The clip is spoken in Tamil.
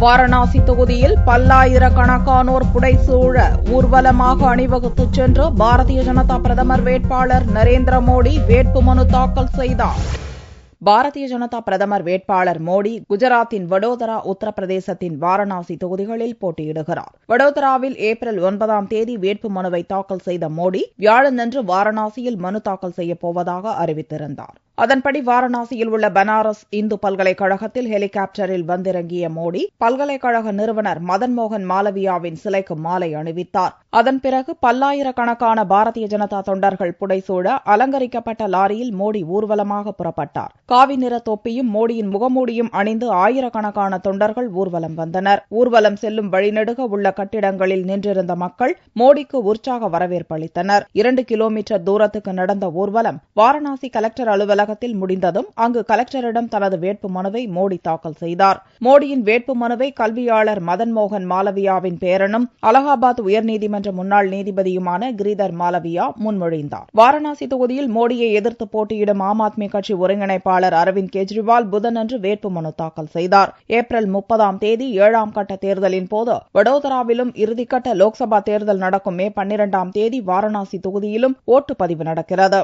வாரணாசி தொகுதியில் பல்லாயிரக்கணக்கானோர் புடைசூழ ஊர்வலமாக அணிவகுத்துச் சென்று பாரதிய ஜனதா பிரதமர் வேட்பாளர் நரேந்திர மோடி வேட்புமனு தாக்கல் செய்தார். பாரதிய ஜனதா பிரதமர் வேட்பாளர் மோடி குஜராத்தின் வடோதரா, உத்தரப்பிரதேசத்தின் வாரணாசி தொகுதிகளில் போட்டியிடுகிறார். வடோதராவில் ஏப்ரல் 9ஆம் தேதி வேட்புமனுவை தாக்கல் செய்த மோடி வியாழனன்று வாரணாசியில் மனு தாக்கல் செய்யப்போவதாக அறிவித்திருந்தார். அதன்படி வாரணாசியில் உள்ள பனாரஸ் இந்து பல்கலைக்கழகத்தில் ஹெலிகாப்டரில் வந்திறங்கிய மோடி பல்கலைக்கழக நிறுவனர் மதன் மோகன் மாலவியாவின் சிலைக்கு மாலை அணிவித்தார். அதன் பிறகு பல்லாயிரக்கணக்கான பாரதிய ஜனதா தொண்டர்கள் புடைசூழ அலங்கரிக்கப்பட்ட லாரியில் மோடி ஊர்வலமாக புறப்பட்டார். காவி நிற தொப்பியும் மோடியின் முகமூடியும் அணிந்து ஆயிரக்கணக்கான தொண்டர்கள் ஊர்வலம் வந்தனர். ஊர்வலம் செல்லும் வழிநெடுக உள்ள கட்டிடங்களில் நின்றிருந்த மக்கள் மோடிக்கு உற்சாக வரவேற்பு அளித்தனர். 2 கிலோமீட்டர் தூரத்துக்கு நடந்த ஊர்வலம் வாரணாசி கலெக்டர் அலுவலகத்தில் முடிந்ததும் அங்கு கலெக்டரிடம் தனது வேட்புமனுவை மோடி தாக்கல் செய்தார். மோடியின் வேட்புமனுவை கல்வியாளர் மதன் மோகன் மாலவியாவின் பேரனும் அலகாபாத் உயர்நீதிமன்ற முன்னாள் நீதிபதியுமான கிரிதர் மாலவியா முன்மொழிந்தார். வாரணாசி தொகுதியில் மோடியை எதிர்த்து போட்டியிடும் ஆம் ஆத்மி கட்சி ஒருங்கிணைப்பாளர் அரவிந்த் கெஜ்ரிவால் புதனன்று வேட்புமனு தாக்கல் செய்தார். ஏப்ரல் 30ஆம் தேதி 7ஆம் கட்ட தேர்தலின் போது வடோதராவிலும் இறுதிக்கட்ட லோக்சபா தேர்தல் நடக்கும் மே 12ஆம் தேதி வாரணாசி தொகுதியிலும் ஓட்டுப்பதிவு நடக்கிறது.